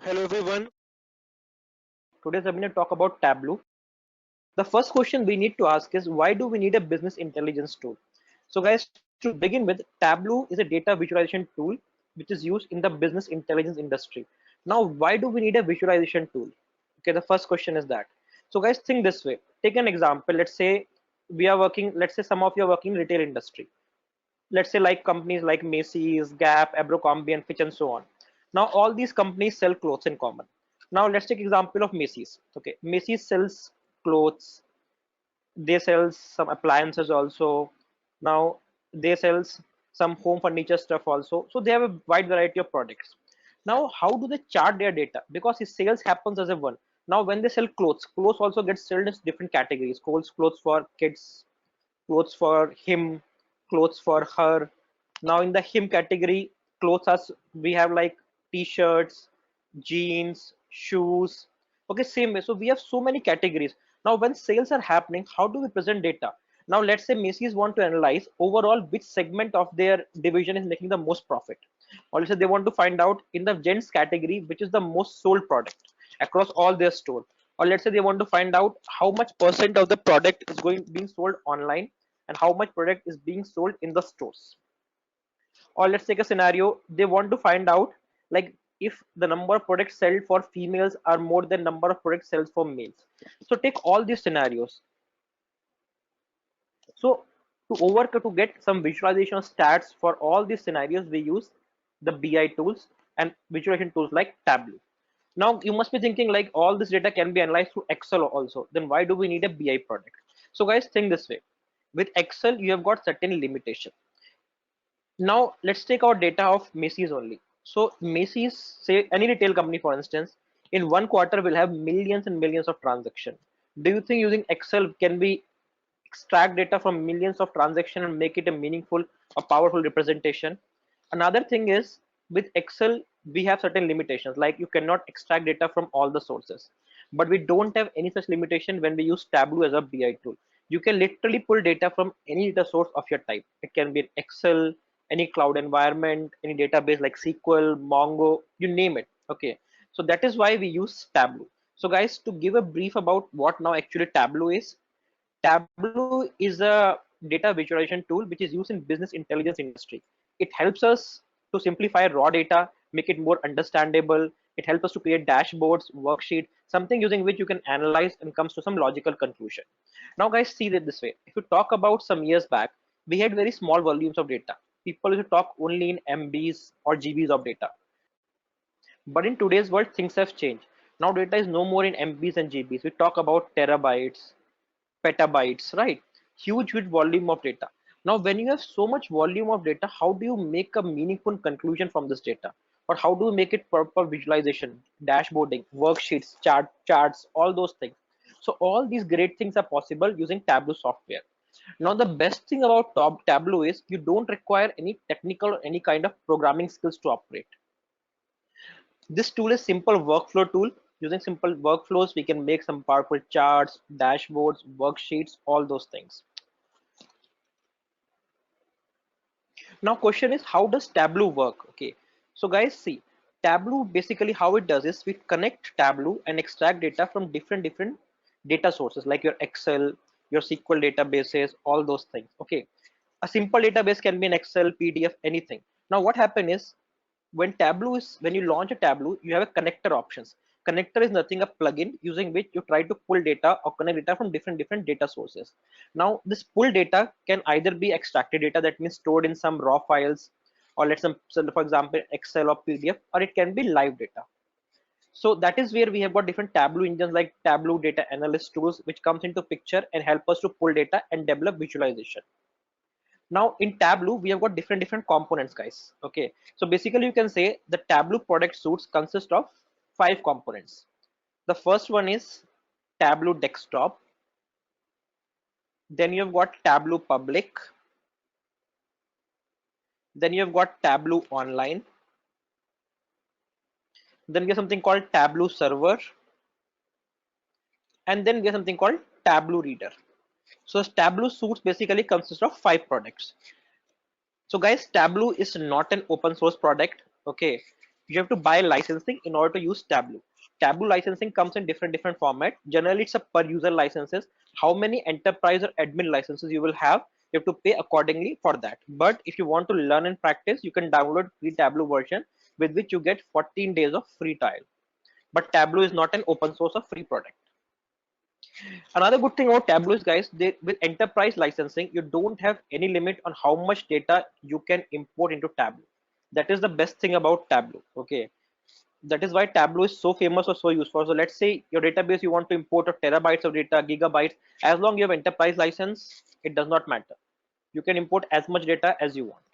Hello everyone. Today's webinar talk about Tableau. The first question we need to ask is why do we need a business intelligence tool? So guys, to begin with, Tableau is a data visualization tool which is used in the business intelligence industry. Now, why do we need a visualization tool? Okay, the first question is that. So guys, think this way. Take an example. Let's say some of you are working in retail industry. Let's say like companies like Macy's, Gap, Abercrombie and Fitch and so on. Now all these companies sell clothes in common. Now let's take example of Macy's. Okay, Macy's sells clothes, they sell some appliances also. Now they sell some home furniture stuff also. So they have a wide variety of products. Now how do they chart their data? Because his sales happens as a one. Now when they sell clothes, clothes also gets sold in different categories. Clothes for kids, clothes for him, clothes for her. Now in the him category, clothes as we have like t-shirts, jeans, shoes. Okay, same way. So we have so many categories. Now when sales are happening, how do we present data? Now let's say Macy's want to analyze overall which segment of their division is making the most profit. Or let's say they want to find out in the gents category which is the most sold product across all their store. Or let's say they want to find out how much percent of the product is being sold online and how much product is being sold in the stores. Or let's take a scenario, they want to find out like if the number of products sold for females are more than number of products sold for males. So take all these scenarios. So to get some visualization stats for all these scenarios, we use the BI tools and visualization tools like Tableau. Now you must be thinking like all this data can be analyzed through Excel also. Then why do we need a BI product? So guys, think this way. With Excel, you have got certain limitation. Now let's take our data of Macy's only. So Macy's, say any retail company for instance, in one quarter will have millions and millions of transactions. Do you think using Excel can be extract data from millions of transactions and make it a meaningful or powerful representation? Another thing is with Excel, we have certain limitations, like you cannot extract data from all the sources. But we don't have any such limitation when we use Tableau as a BI tool. You can literally pull data from any data source of your type. It can be an Excel, any cloud environment, any database like SQL, Mongo, you name it. Okay. So that is why we use Tableau. So guys, to give a brief about what now actually Tableau is, Tableau is a data visualization tool which is used in business intelligence industry. It helps us to simplify raw data, make it more understandable. It helps us to create dashboards, worksheet, something using which you can analyze and comes to some logical conclusion. Now guys, see it this way. If you talk about some years back, we had very small volumes of data. People used to talk only in MBs or GBs of data. But in today's world, things have changed. Now data is no more in MBs and GBs. We talk about terabytes, petabytes, right? Huge volume of data. Now when you have so much volume of data, how do you make a meaningful conclusion from this data? Or how do you make it proper visualization, dashboarding, worksheets, charts, all those things? So all these great things are possible using Tableau software. Now the best thing about Tableau is you don't require any technical or any kind of programming skills to operate. This tool is simple workflow tool. Using simple workflows, we can make some powerful charts, dashboards, worksheets, all those things. Now question is, how does Tableau work? Okay, so guys, see, Tableau basically how it does is we connect Tableau and extract data from different data sources like your Excel, your SQL databases, all those things. Okay, a simple database can be an Excel, PDF, anything. Now what happen is when you launch a Tableau, you have a connector options. Connector is nothing a plugin using which you try to pull data or connect data from different data sources. Now this pull data can either be extracted data, that means stored in some raw files, or so for example Excel or PDF, or it can be live data. So that is where we have got different Tableau engines like Tableau data analyst tools which comes into picture and help us to pull data and develop visualization. Now in Tableau, we have got different components, guys. Okay, so basically you can say the Tableau product suites consist of 5 components. The first one is Tableau desktop. Then you have got Tableau public. Then you have got Tableau online. Then we have something called Tableau server. And then we have something called Tableau reader. So Tableau suites basically consist of 5 products. So guys, Tableau is not an open source product. Okay, you have to buy licensing in order to use Tableau. Tableau licensing comes in different format. Generally, it's a per user licenses. How many enterprise or admin licenses you will have, you have to pay accordingly for that. But if you want to learn and practice, you can download free Tableau version with which you get 14 days of free trial. But Tableau is not an open source or free product. Another good thing about Tableau is, guys, with enterprise licensing, you don't have any limit on how much data you can import into Tableau. That is the best thing about Tableau. Okay, that is why Tableau is so famous or so useful. So let's say your database, you want to import a terabytes of data, gigabytes. As long as you have enterprise license, it does not matter. You can import as much data as you want.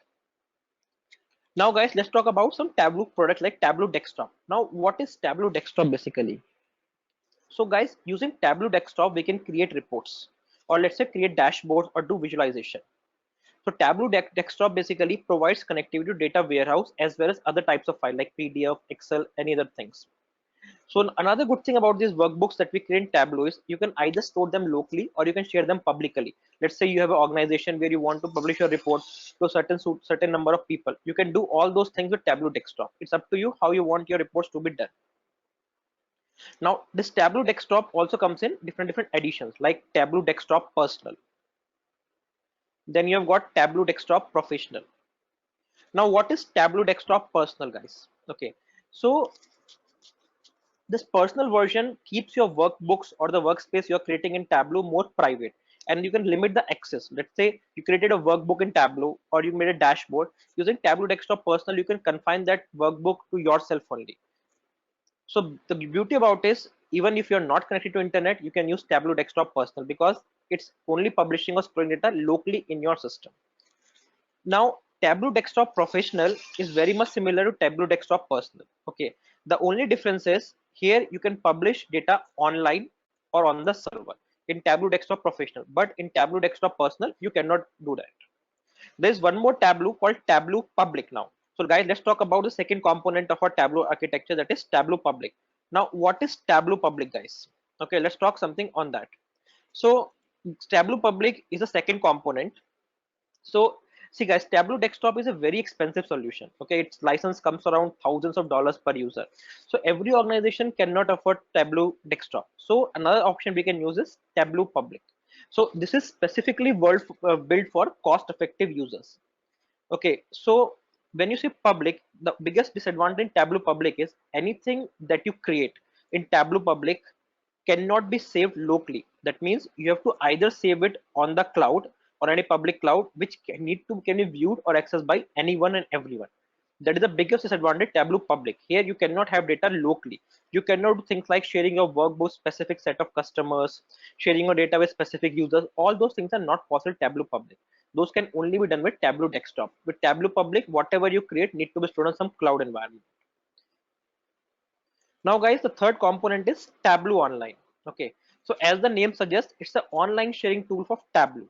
Now, guys, let's talk about some Tableau products like Tableau Desktop. Now, what is Tableau Desktop basically? So guys, using Tableau Desktop, we can create reports, or let's say create dashboards or do visualization. So Tableau Desktop basically provides connectivity to data warehouse as well as other types of file like PDF, Excel, any other things. So another good thing about these workbooks that we create in Tableau is you can either store them locally or you can share them publicly. Let's say you have an organization where you want to publish a report to a certain number of people. You can do all those things with Tableau Desktop. It's up to you how you want your reports to be done. Now, this Tableau Desktop also comes in different editions like Tableau Desktop Personal. Then you have got Tableau Desktop Professional. Now, what is Tableau Desktop Personal, guys? Okay, so this personal version keeps your workbooks or the workspace you're creating in Tableau more private, and you can limit the access. Let's say you created a workbook in Tableau or you made a dashboard using Tableau Desktop Personal, you can confine that workbook to yourself only. So the beauty about is, even if you're not connected to internet, you can use Tableau Desktop Personal because it's only publishing or storing data locally in your system. Now, Tableau Desktop Professional is very much similar to Tableau Desktop Personal. Okay, the only difference is here you can publish data online or on the server in Tableau Desktop Professional, but in Tableau Desktop Personal, you cannot do that. There's one more Tableau called Tableau Public now. So guys, let's talk about the second component of our Tableau architecture, that is Tableau Public. Now, what is Tableau Public, guys? Okay, let's talk something on that. So Tableau Public is the second component. So see, guys, Tableau Desktop is a very expensive solution. Okay, its license comes around thousands of dollars per user. So every organization cannot afford Tableau Desktop. So another option we can use is Tableau Public. So this is specifically built for cost-effective users. Okay, so when you say public, the biggest disadvantage in Tableau Public is anything that you create in Tableau Public cannot be saved locally. That means you have to either save it on the cloud or any public cloud, which can be viewed or accessed by anyone and everyone. That is the biggest disadvantage Tableau Public. Here you cannot have data locally. You cannot do things like sharing your workbook specific set of customers, sharing your data with specific users. All those things are not possible Tableau Public. Those can only be done with Tableau Desktop. With Tableau Public, whatever you create need to be stored on some cloud environment. Now, guys, the third component is Tableau Online. Okay, so as the name suggests, it's an online sharing tool for Tableau.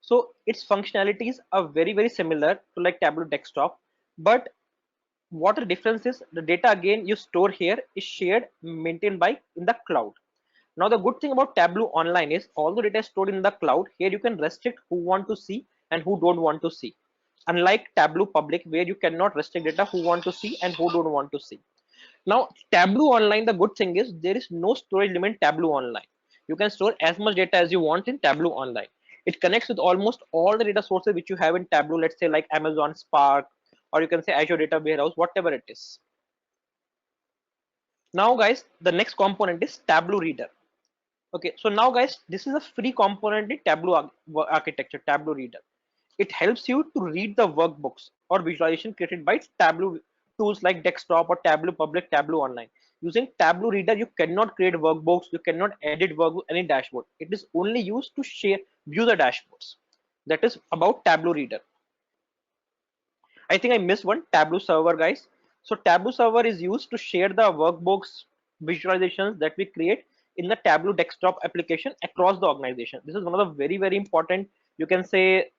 So its functionalities are very similar to like Tableau Desktop, but what the difference is, the data again you store here is shared, maintained by in the cloud. Now the good thing about Tableau Online is all the data is stored in the cloud. Here you can restrict who want to see and who don't want to see. Unlike Tableau Public, where you cannot restrict data who want to see and who don't want to see. Now Tableau Online, the good thing is there is no storage limit in Tableau Online. You can store as much data as you want in Tableau Online. It connects with almost all the data sources which you have in Tableau, let's say like Amazon Spark, or you can say Azure Data Warehouse, whatever it is. Now guys, the next component is Tableau Reader. Okay, so now guys, this is a free component in Tableau architecture, Tableau Reader. It helps you to read the workbooks or visualization created by Tableau tools like Desktop or Tableau Public, Tableau Online. Using Tableau Reader, you cannot create workbooks, you cannot edit workbook, any dashboard. It is only used to view the dashboards. That is about Tableau Reader. I think I missed one, Tableau Server, guys. So Tableau Server is used to share the workbooks, visualizations that we create in the Tableau Desktop application across the organization. This is one of the very important, you can say,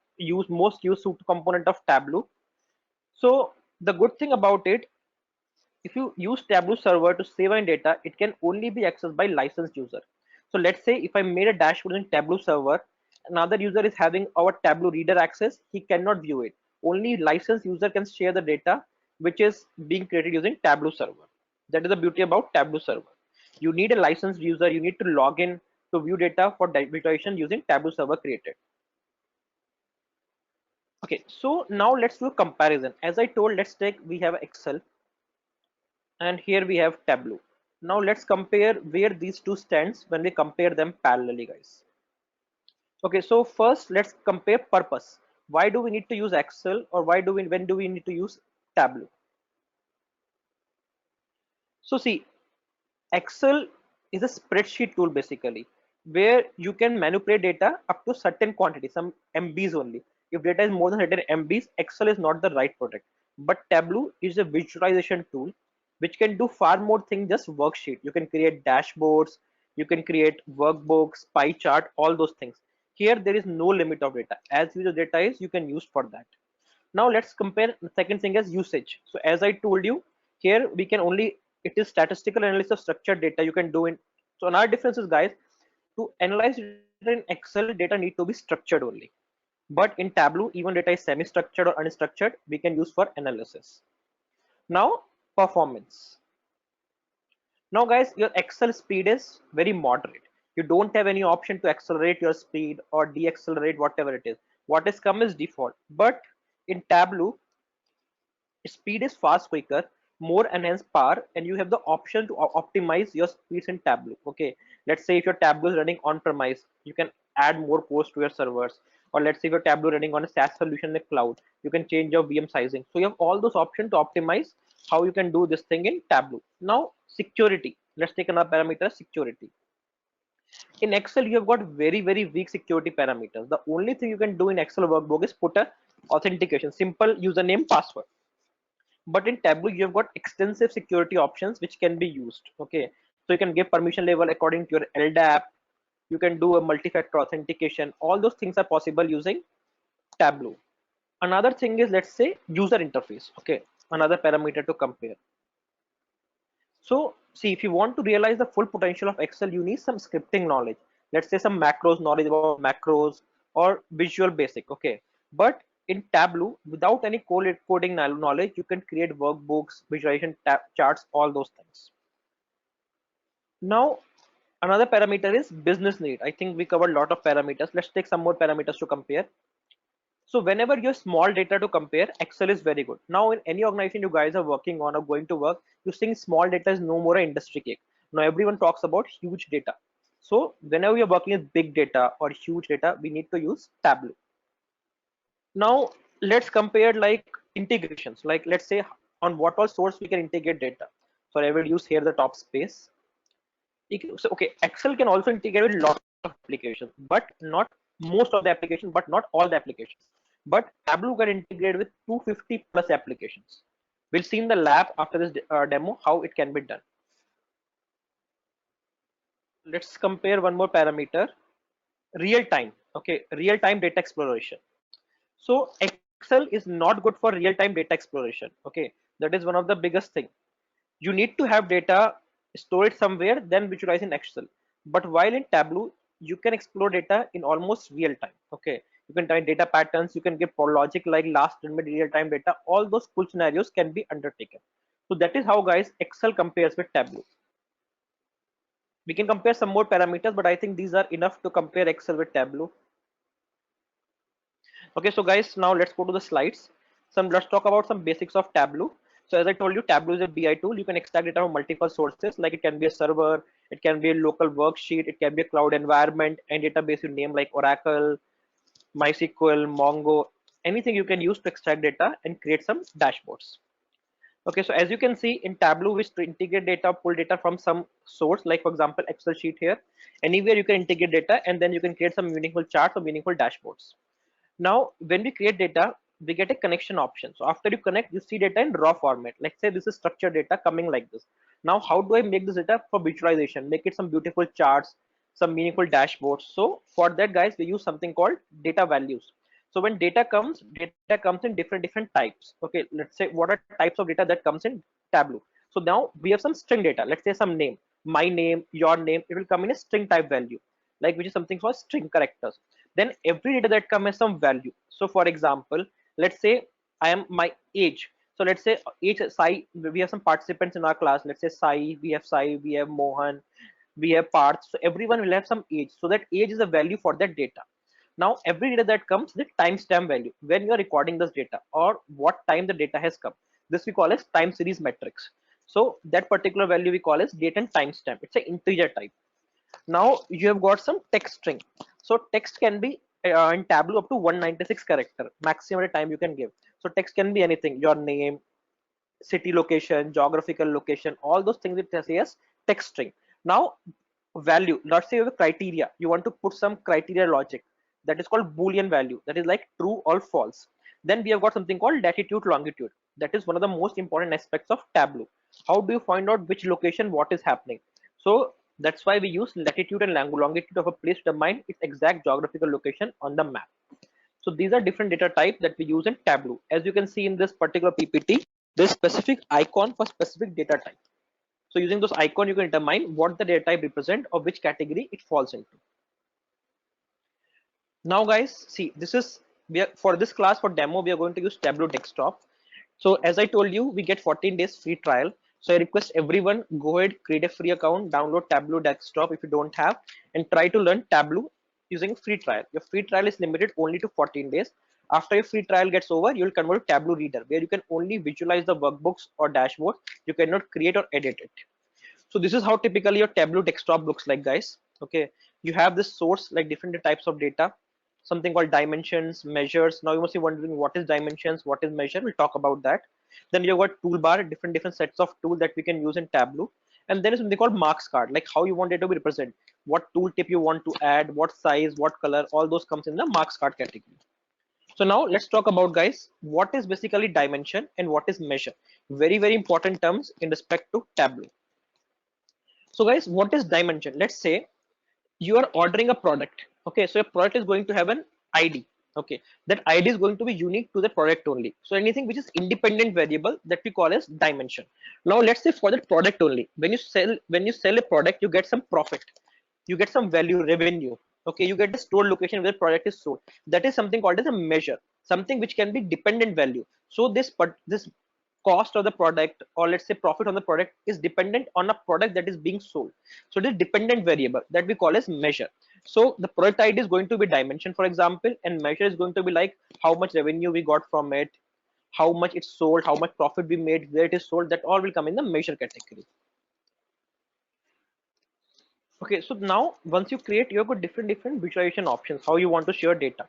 most used component of Tableau. So the good thing about it, if you use Tableau Server to save any data, it can only be accessed by licensed user. So let's say if I made a dashboard in Tableau Server, another user is having our Tableau Reader access, he cannot view it. Only licensed user can share the data which is being created using Tableau server. That is the beauty about Tableau server. You need a licensed user. You need to log in to view data for visualization using Tableau server created. Okay, so now let's do a comparison. As I told, let's take, we have Excel and here we have Tableau. Now let's compare where these two stands when we compare them parallelly, guys. Okay, so first let's compare purpose. Why do we need to use Excel, or when do we need to use Tableau? So see, Excel is a spreadsheet tool basically, where you can manipulate data up to certain quantity, some MBs only. If data is more than certain MBs, Excel is not the right product. But Tableau is a visualization tool which can do far more things just worksheet. You can create dashboards, you can create workbooks, pie chart, all those things. Here there is no limit of data. As huge the data is, you can use for that. Now let's compare the second thing as usage. So as I told you, here we can only, it is statistical analysis of structured data you can do in. So another difference is, guys, to analyze data in Excel, data need to be structured only. But in Tableau, even data is semi-structured or unstructured, we can use for analysis. Now performance. Now guys, your Excel speed is very moderate. You don't have any option to accelerate your speed or de-accelerate, whatever it is. What is come is default. But in Tableau, speed is fast, quicker, more enhanced power, and you have the option to optimize your speeds in Tableau. Okay, let's say if your Tableau is running on premise, you can add more cores to your servers. Or let's say if your Tableau running on a SaaS solution in the cloud, you can change your VM sizing. So you have all those options to optimize how you can do this thing in Tableau. Now security, let's take another parameter, security. In Excel, you have got very weak security parameters. The only thing you can do in Excel workbook is put a authentication, simple username, password. But in Tableau, you have got extensive security options which can be used. Okay, so you can give permission level according to your LDAP. You can do a multi-factor authentication. All those things are possible using Tableau. Another thing is, let's say, user interface. Okay, another parameter to compare. So see, if you want to realize the full potential of Excel, you need some scripting knowledge. Let's say some macros knowledge about macros or Visual Basic. Okay, but in Tableau, without any coding knowledge, you can create workbooks, visualization charts, all those things. Now, another parameter is business need. I think we covered a lot of parameters. Let's take some more parameters to compare. So whenever you have small data to compare, Excel is very good. Now in any organization you guys are working on or going to work, you think small data is no more an industry cake. Now everyone talks about huge data. So whenever you're working with big data or huge data, we need to use Tableau. Now let's compare like integrations. Like let's say on what all source we can integrate data. So I will use here the top space. So okay, Excel can also integrate with lot of applications, but not most of the applications, but not all the applications. But Tableau can integrate with 250 plus applications. We'll see in the lab after this demo how it can be done. Let's compare one more parameter, real time. Okay, real time data exploration. So Excel is not good for real time data exploration. Okay, that is one of the biggest thing. You need to have data, store it somewhere, then visualize in Excel. But while in Tableau, you can explore data in almost real time. Okay, you can find data patterns, you can give for logic like last and mid real time data. All those cool scenarios can be undertaken. So that is how, guys, Excel compares with Tableau. We can compare some more parameters, but I think these are enough to compare Excel with Tableau. Okay, so guys, now let's go to the slides. Let's talk about some basics of Tableau. So as I told you, Tableau is a BI tool. You can extract data from multiple sources, like it can be a server, it can be a local worksheet, it can be a cloud environment, and database you name like Oracle, MySQL, Mongo, anything you can use to extract data and create some dashboards. Okay, so as you can see in Tableau, we integrate data, pull data from some source, like for example, Excel sheet here. Anywhere you can integrate data, and then you can create some meaningful charts or meaningful dashboards. Now, when we create data, we get a connection option. So after you connect, you see data in raw format. Let's say this is structured data coming like this. Now, how do I make this data for visualization? Make it some beautiful charts, some meaningful dashboards. So for that, guys, we use something called data values. So when data comes in different types. Okay, let's say what are types of data that comes in Tableau. So now we have some string data. Let's say some name, my name, your name. It will come in a string type value, like which is something for string characters. Then every data that comes has some value. So for example, let's say I am my age. So let's say each Sai, we have some participants in our class. Let's say Sai, we have Mohan, we have Parth. So everyone will have some age. So that age is a value for that data. Now every data that comes, the timestamp value when you are recording this data or what time the data has come. This we call as time series metrics. So that particular value we call as date and timestamp. It's an integer type. Now you have got some text string. So text can be in Tableau up to 196 character maximum time you can give. So text can be anything, your name, city location, geographical location, all those things it says as text string. Now value, let's say you have a criteria, you want to put some criteria logic, that is called boolean value, that is like true or false. Then we have got something called latitude longitude, that is one of the most important aspects of Tableau. How do you find out which location what is happening? So that's why we use latitude and longitude of a place to determine its exact geographical location on the map. So these are different data types that we use in Tableau. As you can see in this particular PPT, there's specific icon for specific data type. So using those icon, you can determine what the data type represent or which category it falls into. Now guys, see, this is, for this class, for demo, we are going to use Tableau desktop. So as I told you, we get 14 days free trial. So I request everyone, go ahead, create a free account, download Tableau desktop if you don't have, and try to learn Tableau using free trial. Your free trial is limited only to 14 days. After your free trial gets over, you will convert to Tableau Reader, where you can only visualize the workbooks or dashboard. You cannot create or edit it. So this is how typically your Tableau desktop looks like, guys. Okay, you have this source, like different types of data, something called dimensions, measures. Now you must be wondering what is dimensions, what is measure. We'll talk about that. Then you've got toolbar, different sets of tool that we can use in Tableau. And then is something called marks card, like how you want it to be represented, what tooltip you want to add, what size, what color, all those comes in the marks card category. So now let's talk about, guys, what is basically dimension and what is measure. Very important terms in respect to Tableau. So guys, what is dimension? Let's say you are ordering a product. Okay, so your product is going to have an ID. Okay, that ID is going to be unique to the product only. So anything which is independent variable, that we call as dimension. Now let's say for that product only, when you sell a product, you get some profit, you get some value, revenue. Okay, you get the store location where the product is sold. That is something called as a measure, something which can be dependent value. So this cost of the product, or let's say profit on the product, is dependent on a product that is being sold. So it is dependent variable that we call as measure. So the product ID is going to be dimension, for example, and measure is going to be like how much revenue we got from it, how much it's sold, how much profit we made, where it is sold. That all will come in the measure category. Okay, so now once you create, you have got different visualization options, how you want to share data.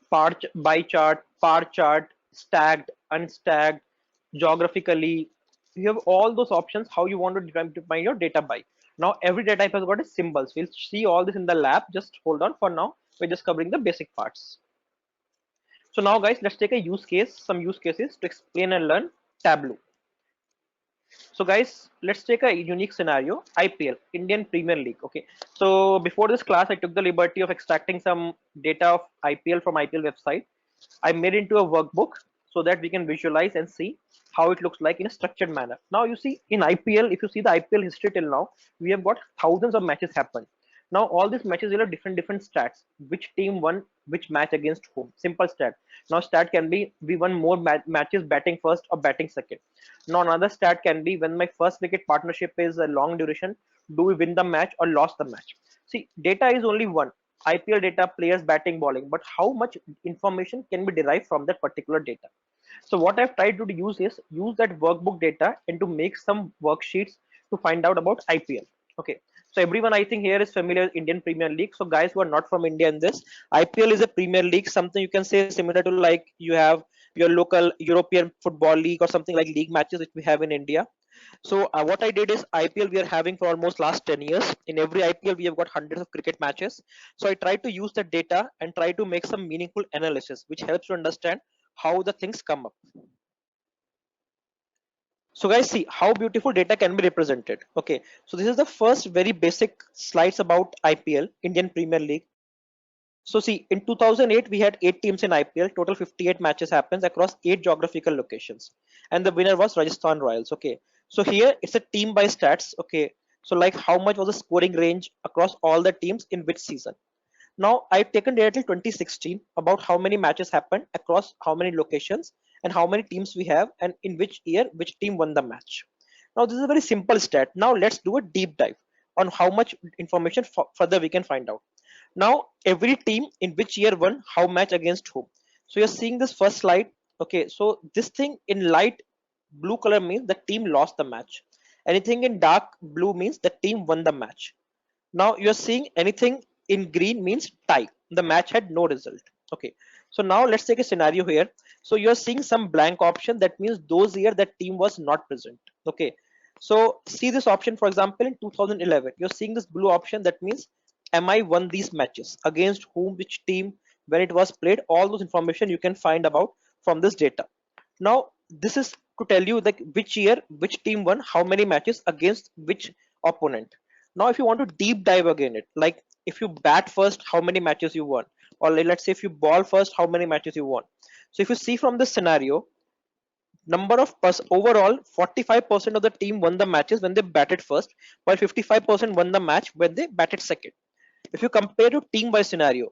By chart, bar chart, stacked, unstacked, geographically. You have all those options how you want to define your data by. Now every data type has got a symbols. We'll see all this in the lab. Just hold on for now. We're just covering the basic parts. So now guys, let's take a use case, some use cases to explain and learn Tableau. So guys, let's take a unique scenario, IPL, Indian Premier League. Okay, so before this class, I took the liberty of extracting some data of IPL from IPL website. I made it into a workbook so that we can visualize and see how it looks like in a structured manner. Now you see in IPL, if you see the IPL history till now, we have got thousands of matches happen. Now all these matches will have different stats. Which team won which match against whom? Simple stat. Now stat can be we won more matches batting first or batting second. Now another stat can be when my first wicket partnership is a long duration, do we win the match or lost the match? See, data is only one. IPL data, players batting, bowling, but how much information can be derived from that particular data? So what I've tried to use is use that workbook data and to make some worksheets to find out about IPL. Okay, so everyone I think here is familiar with Indian Premier League. So guys who are not from India in this, IPL is a Premier League, something you can say similar to like you have your local European football league or something like league matches which we have in India. So what I did is IPL we are having for almost last 10 years. In every IPL we have got hundreds of cricket matches. So I try to use the data and try to make some meaningful analysis which helps to understand how the things come up. So guys, see how beautiful data can be represented. Okay, so this is the first very basic slides about IPL, Indian Premier League. So see, in 2008 we had 8 teams in IPL. Total 58 matches happens across 8 geographical locations, and the winner was Rajasthan Royals. Okay, so here it's a team by stats. Okay, so like how much was the scoring range across all the teams in which season? Now I've taken data till 2016 about how many matches happened across how many locations and how many teams we have, and in which year which team won the match. Now this is a very simple stat. Now let's do a deep dive on how much information further we can find out. Now every team in which year won how match against whom. So you're seeing this first slide. Okay, so this thing in light blue color means the team lost the match. Anything in dark blue means the team won the match. Now you're seeing anything in green means tie. The match had no result. Okay. So now let's take a scenario here. So you're seeing some blank option. That means those year that team was not present. Okay. So see this option, for example, in 2011, you're seeing this blue option. That means MI won these matches against whom, which team, when it was played, all those information you can find about from this data. Now this is to tell you like which year which team won how many matches against which opponent. Now if you want to deep dive again it, like if you bat first how many matches you won, or let's say if you ball first how many matches you won. So if you see from this scenario, number of overall 45% of the team won the matches when they batted first, while 55% won the match when they batted second. If you compare to team by scenario,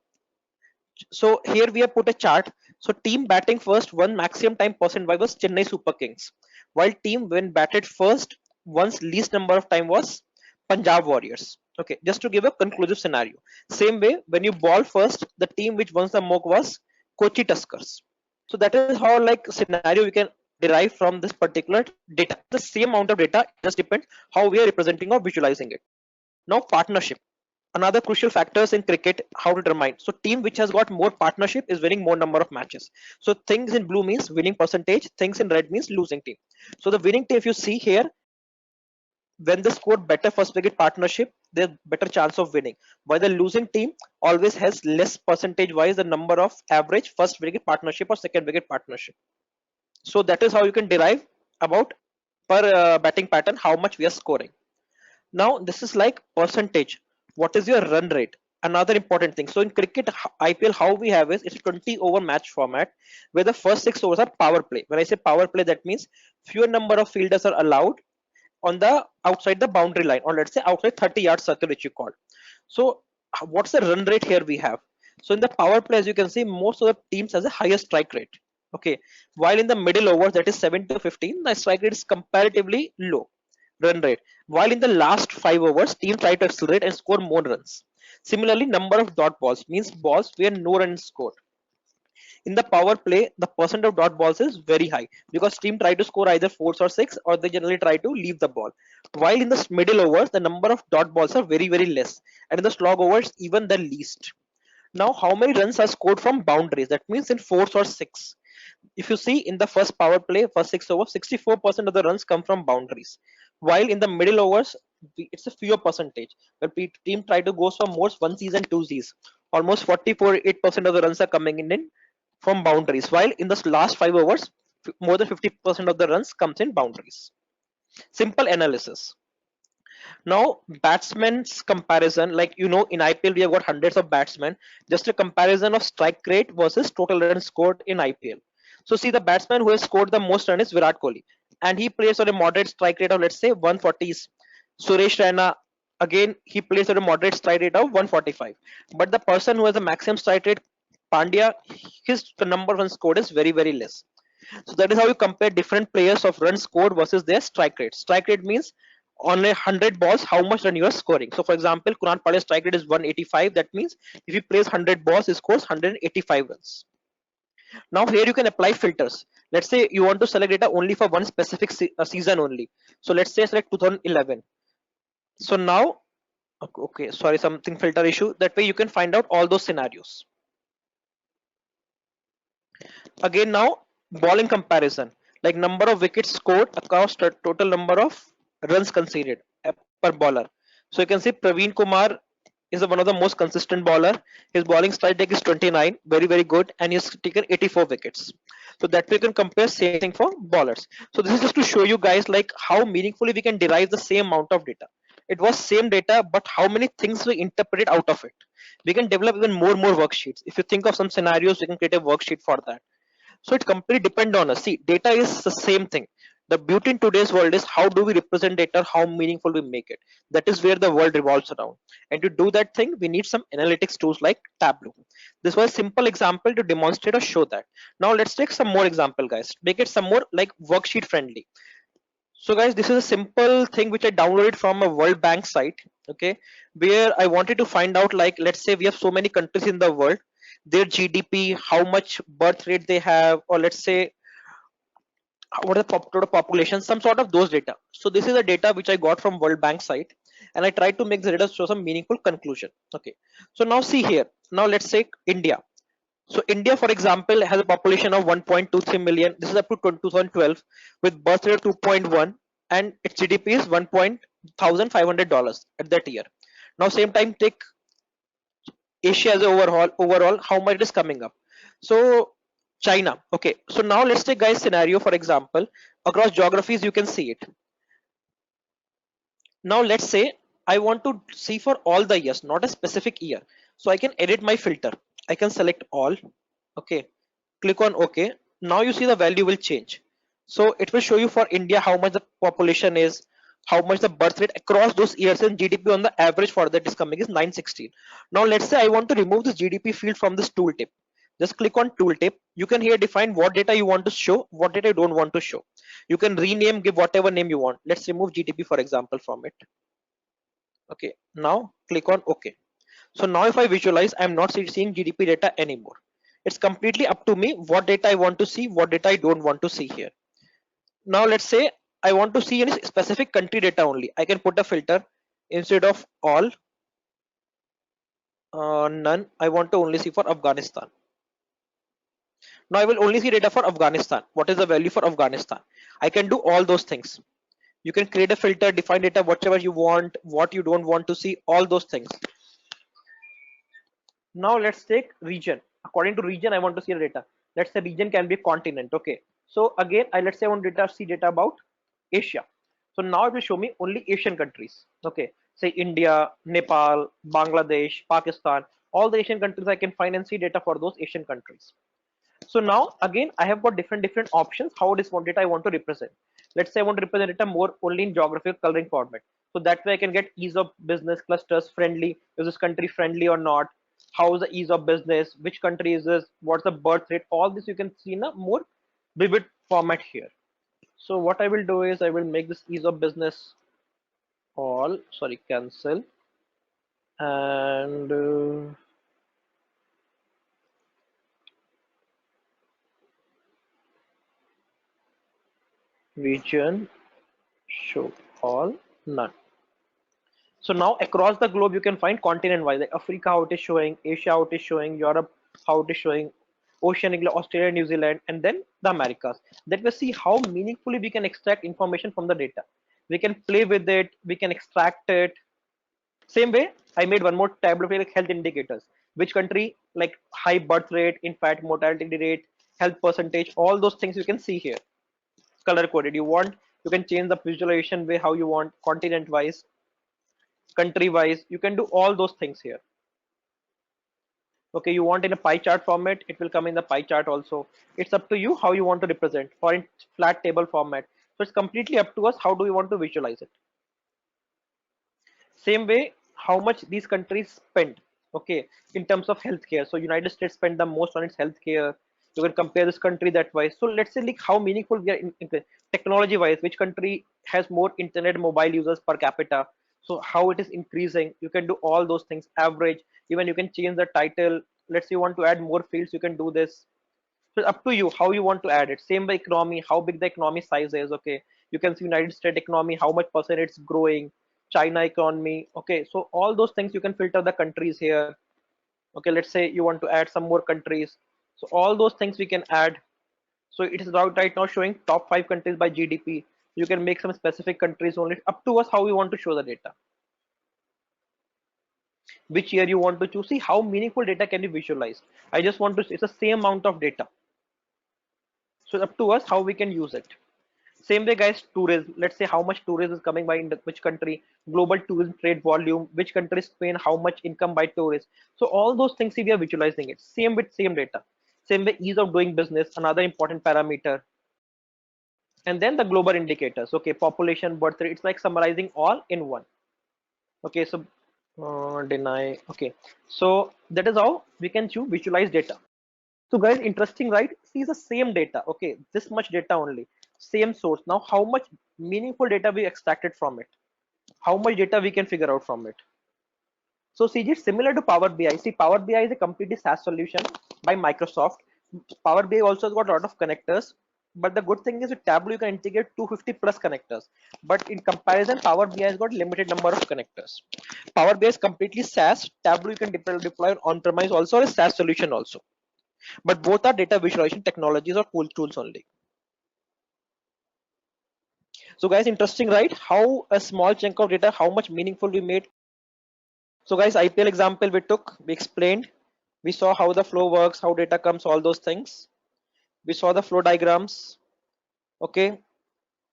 so here we have put a chart. So team batting first won maximum time percent wise was Chennai Super Kings, while team when batted first once least number of time was Punjab Warriors. Okay, just to give a conclusive scenario. Same way, when you ball first, the team which won the most was Kochi Tuskers. So that is how like scenario we can derive from this particular data. The same amount of data, it just depends how we are representing or visualizing it. Now partnership. Another crucial factors in cricket how to determine. So team which has got more partnership is winning more number of matches. So things in blue means winning percentage, things in red means losing team. So the winning team, if you see here, when they score better first wicket partnership, there's better chance of winning, while the losing team always has less percentage wise the number of average first wicket partnership or second wicket partnership. So that is how you can derive about per batting pattern how much we are scoring. Now this is like percentage. What is your run rate? Another important thing. So in cricket IPL, how we have is it's a 20 over match format where the first 6 overs are power play. When I say power play, that means fewer number of fielders are allowed on the outside the boundary line, or let's say outside 30-yard circle, which you call. So what's the run rate here we have? So in the power play, as you can see, most of the teams has a higher strike rate. Okay, while in the middle overs, that is 7 to 15, the strike rate is comparatively low run rate. While in the last 5 overs, team try to accelerate and score more runs. Similarly, number of dot balls means balls where no runs scored. In the power play, the percent of dot balls is very high because team try to score either fours or six, or they generally try to leave the ball. While in the middle overs, the number of dot balls are very, very less, and in the slog overs, even the least. Now, how many runs are scored from boundaries? That means in fours or six. If you see in the first power play, first 6 overs, 64% of the runs come from boundaries. While in the middle overs, it's a fewer percentage. Where team try to go for more one season, two seasons. Almost 44.8% of the runs are coming in from boundaries. While in the last 5 overs, more than 50% of the runs comes in boundaries. Simple analysis. Now, batsmen's comparison, like in IPL we have got hundreds of batsmen. Just a comparison of strike rate versus total runs scored in IPL. So see, the batsman who has scored the most run is Virat Kohli, and he plays on a moderate strike rate of let's say 140s. Suresh Raina, again he plays on a moderate strike rate of 145. But the person who has the maximum strike rate, Pandya, his number of runs scored is very, very less. So that is how you compare different players of runs scored versus their strike rate. Strike rate means on 100 balls how much run you are scoring. So for example, Kunal Pandya's strike rate is 185. That means if he plays 100 balls, he scores 185 runs. Now here you can apply filters. Let's say you want to select data only for one specific season only. So let's say select 2011. So now, okay, sorry, something filter issue. That way you can find out all those scenarios. Again now, bowling comparison, like number of wickets scored across total number of runs conceded per bowler. So you can see Praveen Kumar is one of the most consistent bowler. His bowling strike rate is 29, very, very good, and he's taken 84 wickets. So that we can compare same thing for bowlers. So this is just to show you guys like how meaningfully we can derive the same amount of data. It was same data, but how many things we interpret out of it. We can develop even more worksheets. If you think of some scenarios, we can create a worksheet for that. So it completely depend on us. See, data is the same thing. The beauty in today's world is how do we represent data, how meaningful we make it. That is where the world revolves around. And to do that thing, we need some analytics tools like Tableau. This was a simple example to demonstrate or show that. Now let's take some more example, guys. Make it some more like worksheet friendly. So guys, this is a simple thing which I downloaded from a World Bank site, okay, where I wanted to find out, like, let's say we have so many countries in the world, their GDP, how much birth rate they have, or let's say what is the total population, some sort of those data. So this is the data which I got from World Bank site, and I tried to make the data show some meaningful conclusion. Okay, so now see here. Now let's say India. So India, for example, has a population of 1.23 million. This is up to 2012 with birth rate of 2.1, and its GDP is $1,500 at that year. Now same time take Asia as a overall how much it is coming up. So China. Okay. So now let's take guys scenario, for example, across geographies you can see it. Now let's say I want to see for all the years, not a specific year. So I can edit my filter. I can select all. Okay. Click on OK. Now you see the value will change. So it will show you for India how much the population is, how much the birth rate across those years, and GDP on the average for that is coming is 916. Now let's say I want to remove this GDP field from this tooltip. Just click on tooltip. You can here define what data you want to show, what data you don't want to show. You can rename, give whatever name you want. Let's remove GDP, for example, from it. Okay, now click on OK. So now if I visualize, I'm not seeing GDP data anymore. It's completely up to me what data I want to see, what data I don't want to see here. Now let's say I want to see any specific country data only. I can put a filter instead of all, none. I want to only see for Afghanistan. Now I will only see data for Afghanistan. What is the value for Afghanistan? I can do all those things. You can create a filter, define data, whatever you want, what you don't want to see, all those things. Now let's take region. According to region, I want to see the data. Let's say region can be a continent. Okay. So again, let's say I want data, see data about Asia. So now it will show me only Asian countries. Okay. Say India, Nepal, Bangladesh, Pakistan, all the Asian countries I can find and see data for those Asian countries. So now again, I have got different options how this one data I want to represent. Let's say I want to represent data more only in geographical coloring format. So that way I can get ease of business, clusters, friendly, is this country friendly or not? How is the ease of business? Which country is this? What's the birth rate? All this you can see in a more vivid format here. So what I will do is I will make this ease of business all, sorry, cancel, and region show all, none. So now across the globe you can find continent wise, like Africa how it is showing, Asia how it is showing, Europe how it is showing, Oceania, Australia, New Zealand, and then the Americas. That we see how meaningfully we can extract information from the data. We can play with it, we can extract it. Same way, I made one more tab of like health indicators. Which country, like high birth rate, infant mortality rate, health percentage, all those things you can see here. Color coded. You want, you can change the visualization way how you want, continent wise, country wise. You can do all those things here. Okay, you want in a pie chart format, it will come in the pie chart also. It's up to you how you want to represent, or in flat table format. So it's completely up to us how do we want to visualize it. Same way, how much these countries spend, okay, in terms of healthcare. So United States spend the most on its healthcare. You can compare this country that way. So let's say like how meaningful we are in technology wise, which country has more internet mobile users per capita, so how it is increasing. You can do all those things, average. Even you can change the title. Let's say you want to add more fields, you can do this. So it's up to you how you want to add it. Same by economy, how big the economy size is. Okay, you can see United States economy, how much percent it's growing, China economy. Okay, so all those things you can filter the countries here. Okay, let's say you want to add some more countries. So all those things we can add. So it is right now showing top 5 countries by GDP. You can make some specific countries only. It's up to us how we want to show the data. Which year you want to choose. See how meaningful data can you visualize. I just want to, it's the same amount of data. So it's up to us how we can use it. Same way guys, tourism. Let's say how much tourism is coming by in which country, global tourism trade volume, which country spend how much income by tourists. So all those things we are visualizing it. Same with same data. Same way, ease of doing business, another important parameter. and then the global indicators. Okay, population, birth rate. It's like summarizing all in one. Okay, so deny. Okay, so that is how we can choose visualize data. So guys, interesting, right? See the same data. Okay, this much data only, same source. Now, how much meaningful data we extracted from it? How much data we can figure out from it? So CG is similar to Power BI. See, Power BI is a completely SaaS solution by Microsoft. Power BI also has got a lot of connectors, but the good thing is with Tableau you can integrate 250 plus connectors. But in comparison, Power BI has got limited number of connectors. Power BI is completely SaaS. Tableau you can deploy on-premise also, or a SaaS solution also. But both are data visualization technologies or cool tools only. So guys, interesting, right? How a small chunk of data, how much meaningful we made. So guys, IPL example we took, we explained, we saw how the flow works, how data comes, all those things. We saw the flow diagrams. Okay.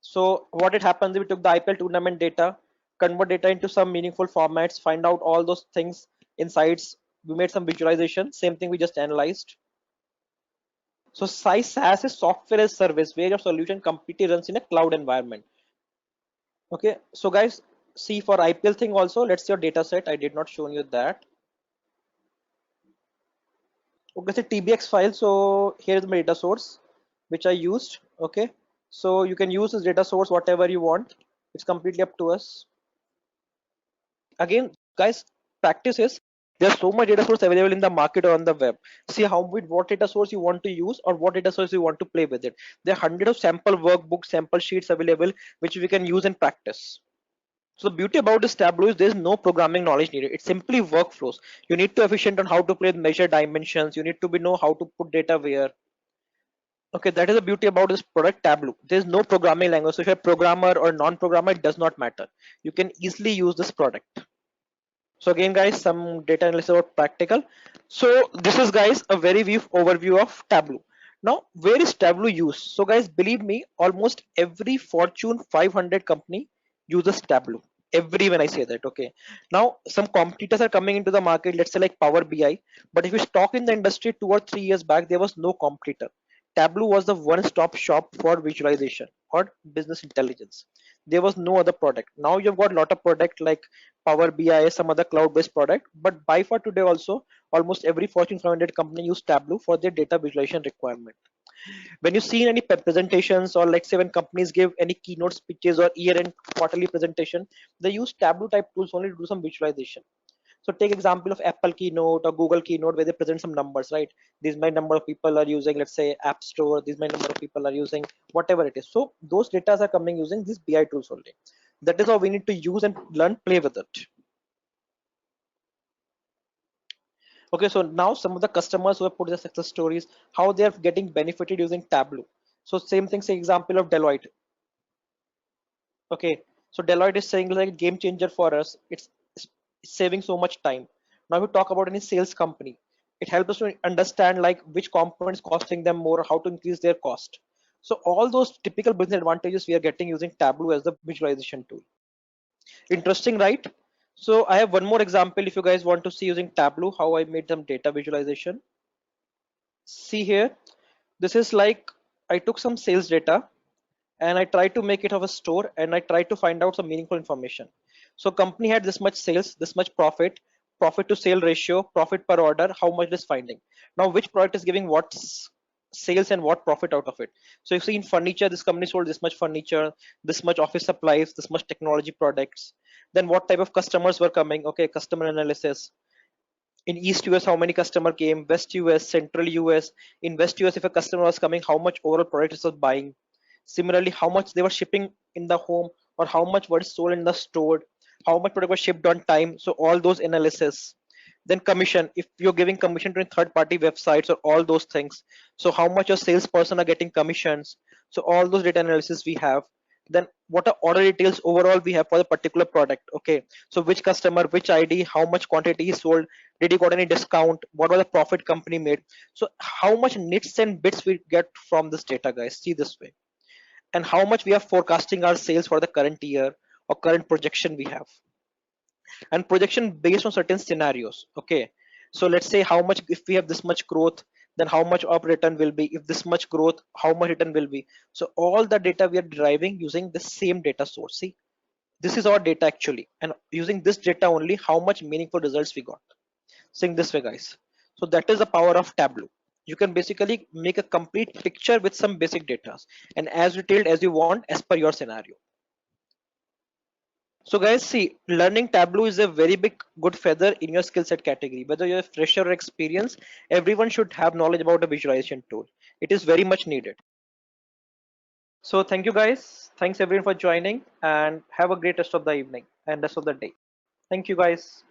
So what it happens, we took the IPL tournament data, convert data into some meaningful formats, find out all those things, insights. We made some visualization. Same thing we just analyzed. So SaaS is software as service where your solution completely runs in a cloud environment. Okay. So guys, see for IPL thing also, let's see your data set. I did not show you that. Okay, so TBX file. So here's my data source, which I used. Okay, so you can use this data source whatever you want. It's completely up to us. Again, guys, practice is there's so much data source available in the market or on the web. See how with what data source you want to use or what data source you want to play with it. There are hundreds of sample workbooks, sample sheets available which we can use in practice. So the beauty about this Tableau is there's no programming knowledge needed. It's simply workflows. You need to efficient on how to play with measure dimensions. You need to be know how to put data where. Okay, that is the beauty about this product Tableau. There's no programming language. So if you're a programmer or non-programmer, it does not matter. You can easily use this product. So again, guys, some data analysis about practical. So this is, guys, a very brief overview of Tableau. Now, where is Tableau used? So guys, believe me, almost every Fortune 500 company uses Tableau. Every when I say that, okay. Now, some competitors are coming into the market, let's say like Power BI. But if you talk in the industry 2 or 3 years back, there was no competitor. Tableau was the one-stop shop for visualization or business intelligence. There was no other product. Now you've got a lot of product like Power BI, some other cloud-based product, but by far today also almost every Fortune 500 company use Tableau for their data visualization requirement. When you see any presentations or let's say when companies give any keynote speeches or year-end quarterly presentation, they use Tableau type tools only to do some visualization. So take example of Apple keynote or Google keynote where they present some numbers, right? These many number of people are using, let's say App Store. These many number of people are using whatever it is. So those data are coming using these BI tools only. That is how we need to use and learn, play with it. Okay, so now some of the customers who have put their success stories, how they are getting benefited using Tableau. So same thing, say example of Deloitte. Okay, so Deloitte is saying like game changer for us. It's saving so much time. Now we talk about any sales company. It helps us to understand like which components costing them more, how to increase their cost. So all those typical business advantages we are getting using Tableau as the visualization tool. Interesting, right? So I have one more example if you guys want to see using Tableau, how I made some data visualization. See here, this is like I took some sales data and I tried to make it of a store and I tried to find out some meaningful information. So company had this much sales, this much profit, profit to sale ratio, profit per order, how much it is finding. Now which product is giving what sales and what profit out of it. So you see in furniture, this company sold this much furniture, this much office supplies, this much technology products. Then what type of customers were coming? Okay, customer analysis. In East US, how many customer came? West US, Central US. In West US, if a customer was coming, how much overall product it was buying? Similarly, how much they were shipping in the home or how much was sold in the store, how much product was shipped on time. So all those analysis. Then commission, if you're giving commission to third party websites or all those things. So how much your salesperson are getting commissions. So all those data analysis we have. Then what are order details overall we have for the particular product. Okay, so which customer, which ID, how much quantity is sold, did you got any discount, what was the profit company made. So how much nits and bits we get from this data, guys, see this way. And how much we are forecasting our sales for the current year or current projection we have, and projection based on certain scenarios. Okay, so let's say how much, if we have this much growth, then how much op return will be, if this much growth, how much return will be. So all the data we are deriving using the same data source. See, this is our data actually, and using this data only, how much meaningful results we got. Seeing this way, guys. So that is the power of Tableau. You can basically make a complete picture with some basic data, and as detailed as you want as per your scenario. So guys, see, learning Tableau is a very big good feather in your skill set category. Whether you're a fresher or experienced, everyone should have knowledge about a visualization tool. It is very much needed. So thank you guys. Thanks everyone for joining, and have a great rest of the evening and rest of the day. Thank you guys.